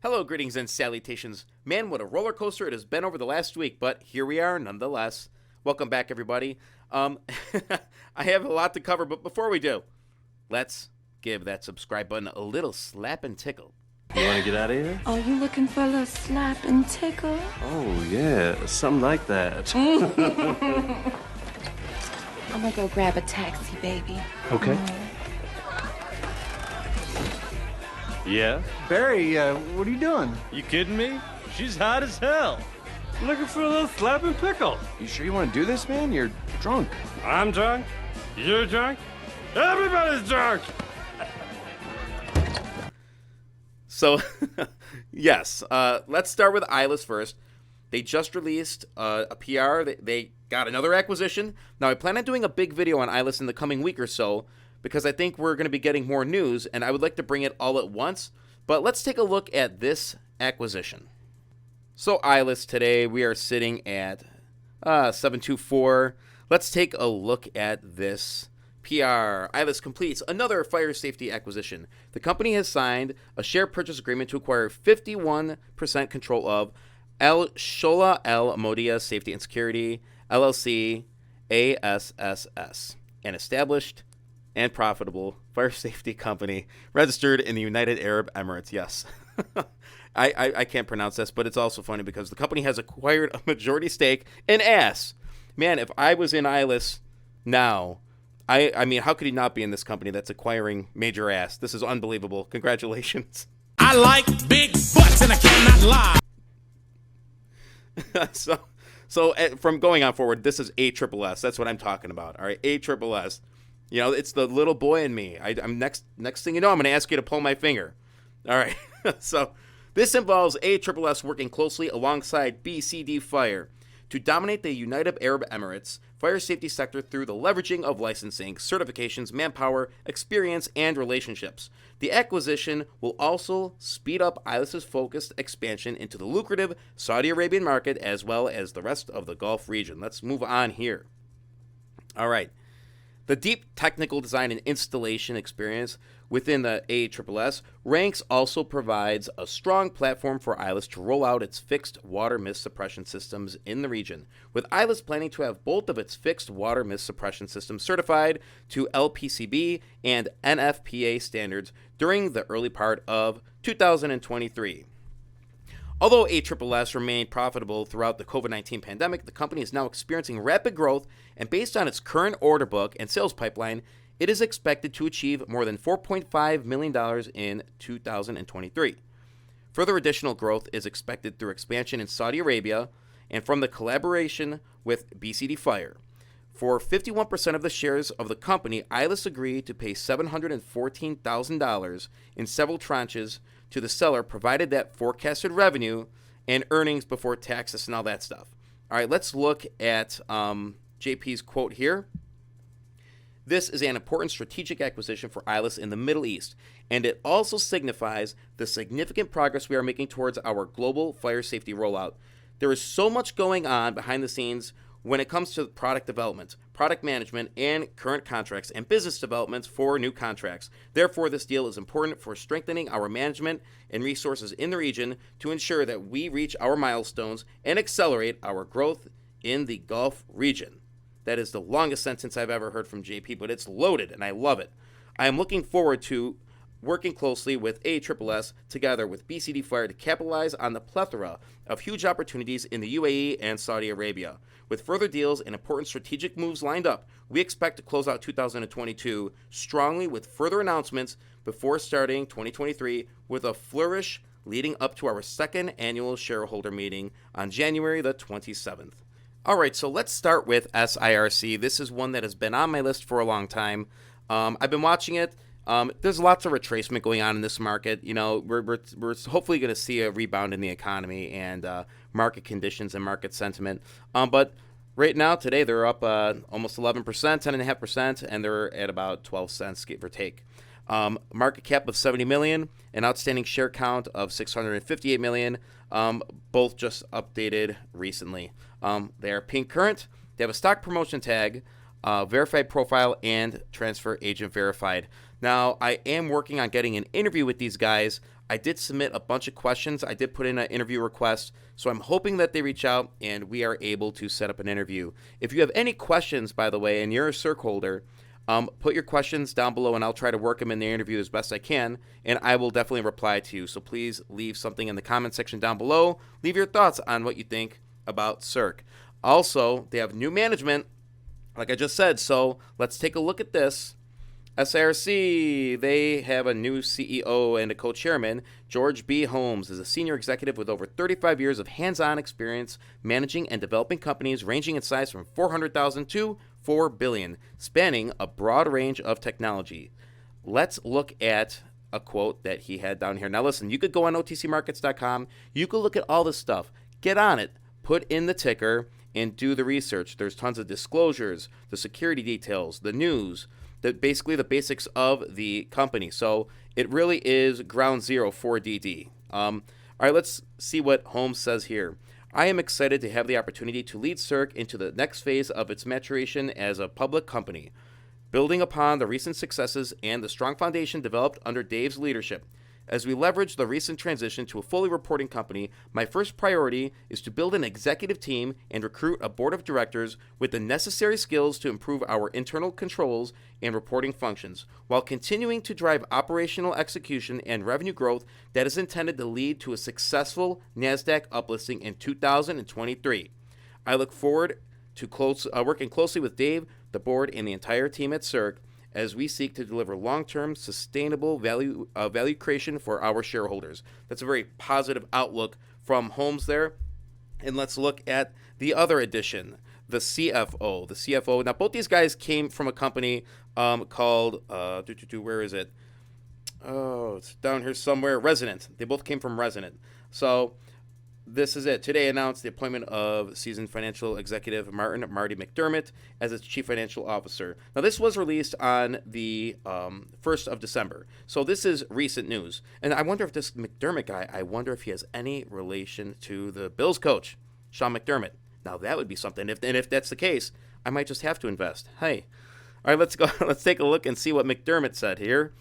Hello, greetings and salutations. Man, what a roller coaster it has been over the last week, but here we are nonetheless. Welcome back, everybody. I have a lot to cover, but before we do, let's give that subscribe button a little slap and tickle. You want to get out of here? Oh, you looking for a little slap and tickle? Oh, yeah, something like that. I'm gonna go grab a taxi, baby. Okay. Yeah? Barry, what are you doing? You kidding me? She's hot as hell. Looking for a little slap and pickle. You sure you want to do this, man? You're drunk. I'm drunk. You're drunk. Everybody's drunk. So, yes, let's start with ILUS first. They just released a PR. They got another acquisition. Now, I plan on doing a big video on ILUS in the coming week or so, because I think we're going to be getting more news, and I would like to bring it all at once. But let's take a look at this acquisition. So ILUS today, we are sitting at 724. Let's take a look at this PR. ILUS completes another fire safety acquisition. The company has signed a share purchase agreement to acquire 51% control of El Shola El Modia Safety and Security, LLC, ASSS, an established and profitable fire safety company registered in the United Arab Emirates. Yes. I can't pronounce this, but it's also funny because the company has acquired a majority stake in ASS. Man, if I was in ILUS now, I mean, how could he not be in this company that's acquiring major ass? This is unbelievable. Congratulations. I like big butts and I cannot lie. So from going on forward, this is ASSS. That's what I'm talking about. All right, ASSS. You know, it's the little boy in me. I'm next thing you know, I'm going to ask you to pull my finger. All right. So this involves ASSS working closely alongside BCD Fire to dominate the United Arab Emirates fire safety sector through the leveraging of licensing, certifications, manpower, experience, and relationships. The acquisition will also speed up ILUS's focused expansion into the lucrative Saudi Arabian market as well as the rest of the Gulf region. Let's move on here. All right. The deep technical design and installation experience within the ASSS ranks also provides a strong platform for ILUS to roll out its fixed water mist suppression systems in the region, with ILUS planning to have both of its fixed water mist suppression systems certified to LPCB and NFPA standards during the early part of 2023. Although ASSS remained profitable throughout the COVID-19 pandemic, the company is now experiencing rapid growth, and based on its current order book and sales pipeline, it is expected to achieve more than $4.5 million in 2023. Further additional growth is expected through expansion in Saudi Arabia and from the collaboration with BCD Fire. For 51% of the shares of the company, ILUS agreed to pay $714,000 in several tranches to the seller, provided that forecasted revenue and earnings before taxes and all that stuff. All right, let's look at JP's quote here. This is an important strategic acquisition for ILUS in the Middle East, and it also signifies the significant progress we are making towards our global fire safety rollout. There is so much going on behind the scenes when it comes to product development, product management, and current contracts, and business developments for new contracts. Therefore, this deal is important for strengthening our management and resources in the region to ensure that we reach our milestones and accelerate our growth in the Gulf region. That is the longest sentence I've ever heard from JP, but it's loaded, and I love it. I am looking forward to working closely with ASSS together with BCD Fire to capitalize on the plethora of huge opportunities in the UAE and Saudi Arabia. With further deals and important strategic moves lined up, we expect to close out 2022 strongly with further announcements before starting 2023 with a flourish leading up to our second annual shareholder meeting on January the 27th. All right, so let's start with SIRC. This is one that has been on my list for a long time. I've been watching it. There's lots of retracement going on in this market. You know, we're hopefully going to see a rebound in the economy and market conditions and market sentiment. But right now, today, they're up almost 11%, 10.5%, and they're at about 12 cents, give or take. Market cap of 70 million, an outstanding share count of 658 million, both just updated recently. They are pink current. They have a stock promotion tag verified profile, and transfer agent verified. Now, I am working on getting an interview with these guys. I did submit a bunch of questions. I did put in an interview request, so I'm hoping that they reach out and we are able to set up an interview. If you have any questions, by the way, and you're a SIRC holder, put your questions down below and I'll try to work them in the interview as best I can, and I will definitely reply to you. So please leave something in the comment section down below. Leave your thoughts on what you think about SIRC. Also, they have new management, like I just said, so let's take a look at this. SIRC, they have a new CEO and a co-chairman. George B. Holmes is a senior executive with over 35 years of hands-on experience managing and developing companies ranging in size from 400,000 to 4 billion, spanning a broad range of technology. Let's look at a quote that he had down here. Now listen, you could go on otcmarkets.com. You could look at all this stuff. Get on it. Put in the ticker and do the research. There's tons of disclosures, the security details, the news, basically the basics of the company. So it really is ground zero for DD. All right, let's see what Holmes says here. I am excited to have the opportunity to lead SIRC into the next phase of its maturation as a public company, building upon the recent successes and the strong foundation developed under Dave's leadership. As we leverage the recent transition to a fully reporting company, my first priority is to build an executive team and recruit a board of directors with the necessary skills to improve our internal controls and reporting functions, while continuing to drive operational execution and revenue growth that is intended to lead to a successful NASDAQ uplisting in 2023. I look forward to working closely with Dave, the board, and the entire team at SIRC as we seek to deliver long-term, sustainable value creation for our shareholders. That's a very positive outlook from Holmes there. And let's look at the other addition, the CFO. The CFO. Now, both these guys came from a company called, where is it? Oh, it's down here somewhere. Resonant. They both came from Resonant. So this is it. Today announced the appointment of seasoned financial executive Marty McDermott as its chief financial officer. Now, this was released on the 1st of December. So this is recent news. And I wonder if this McDermott guy, I wonder if he has any relation to the Bills coach, Sean McDermott. Now, that would be something. If that's the case, I might just have to invest. Hey. All right, let's go. Let's take a look and see what McDermott said here.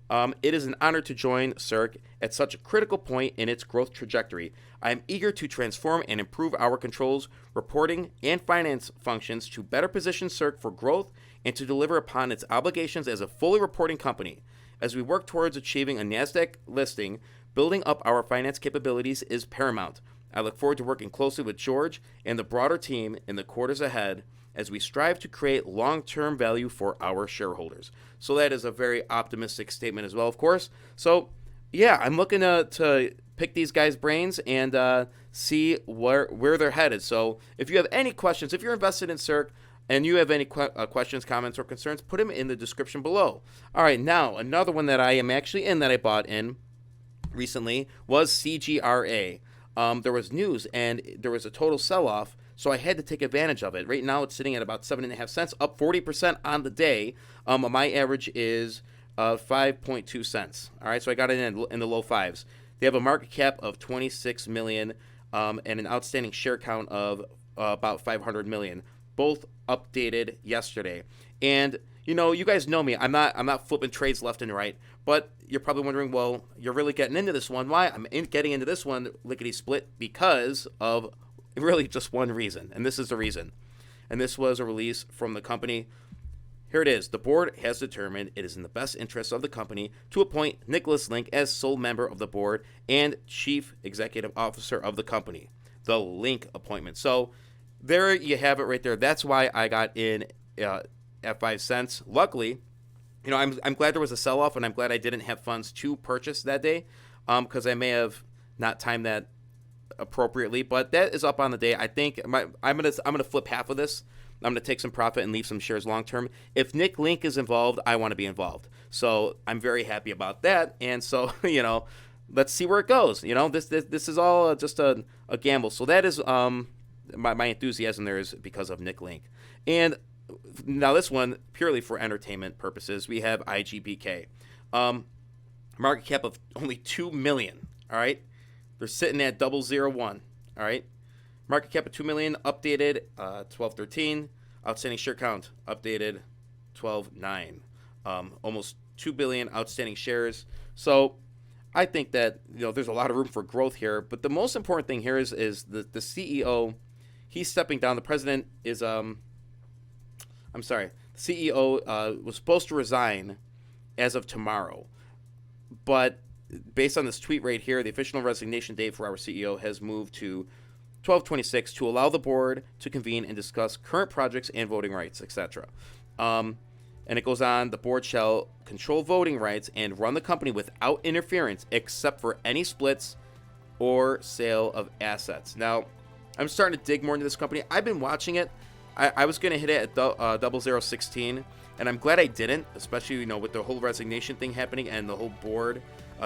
It is an honor to join SIRC at such a critical point in its growth trajectory. I am eager to transform and improve our controls, reporting, and finance functions to better position SIRC for growth and to deliver upon its obligations as a fully reporting company. As we work towards achieving a NASDAQ listing, building up our finance capabilities is paramount. I look forward to working closely with George and the broader team in the quarters ahead as we strive to create long-term value for our shareholders. So that is a very optimistic statement as well, of course. So, yeah, I'm looking to pick these guys' brains and see where they're headed. So if you have any questions, if you're invested in SIRC and you have any questions, comments, or concerns, put them in the description below. All right, now, another one that I am actually in that I bought in recently was CGRA. There was news and there was a total sell-off, so I had to take advantage of it. Right now, it's sitting at about 7.5 cents, up 40% on the day. My average is 5.2 cents. All right, so I got it in the low fives. They have a market cap of 26 million and an outstanding share count of about 500 million. Both updated yesterday. And you guys know me. I'm not flipping trades left and right. But you're probably wondering, well, you're really getting into this one. Why? I'm getting into this one lickety split because of really just one reason, and this is the reason. And this was a release from the company. Here it is. The board has determined it is in the best interest of the company to appoint Nicholas Link as sole member of the board and chief executive officer of the company. The Link appointment. So there you have it right there. That's why I got in at 5 cents. Luckily, I'm glad there was a sell-off, and I'm glad I didn't have funds to purchase that day because I may have not timed that appropriately, but that is up on the day. I think I'm gonna flip half of this. I'm gonna take some profit and leave some shares long term. If Nick Link is involved, I want to be involved. So I'm very happy about that. And so let's see where it goes. This is all just a gamble. So that is my enthusiasm there is because of Nick Link. And now this one purely for entertainment purposes. We have IGPK, market cap of only 2 million. All right. They're sitting at 001, all right? Market cap of 2 million, updated 12/13. Outstanding share count updated 12/9. Almost 2 billion outstanding shares. So I think that there's a lot of room for growth here. But the most important thing here is the CEO. He's stepping down. The president is the CEO was supposed to resign as of tomorrow, but based on this tweet right here, the official resignation date for our CEO has moved to 12/26 to allow the board to convene and discuss current projects and voting rights, etc. And it goes on, the board shall control voting rights and run the company without interference except for any splits or sale of assets. Now, I'm starting to dig more into this company. I've been watching it. I was going to hit it at 0016, and I'm glad I didn't, especially, with the whole resignation thing happening and the whole board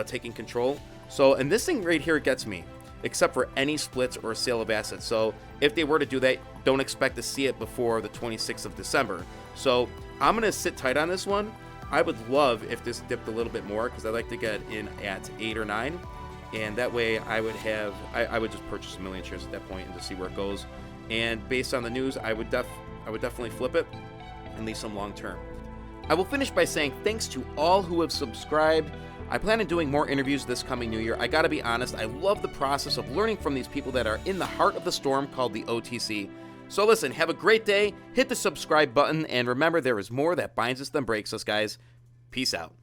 taking control. So, and this thing right here gets me, except for any splits or sale of assets. So if they were to do that, don't expect to see it before the 26th of December. So I'm going to sit tight on this one. I would love if this dipped a little bit more because I'd like to get in at 8 or 9. And that way I would just purchase a million shares at that point and just see where it goes. And based on the news, I would definitely flip it and leave some long term. I will finish by saying thanks to all who have subscribed. I plan on doing more interviews this coming new year. I gotta be honest, I love the process of learning from these people that are in the heart of the storm called the OTC. So listen, have a great day, hit the subscribe button, and remember there is more that binds us than breaks us, guys. Peace out.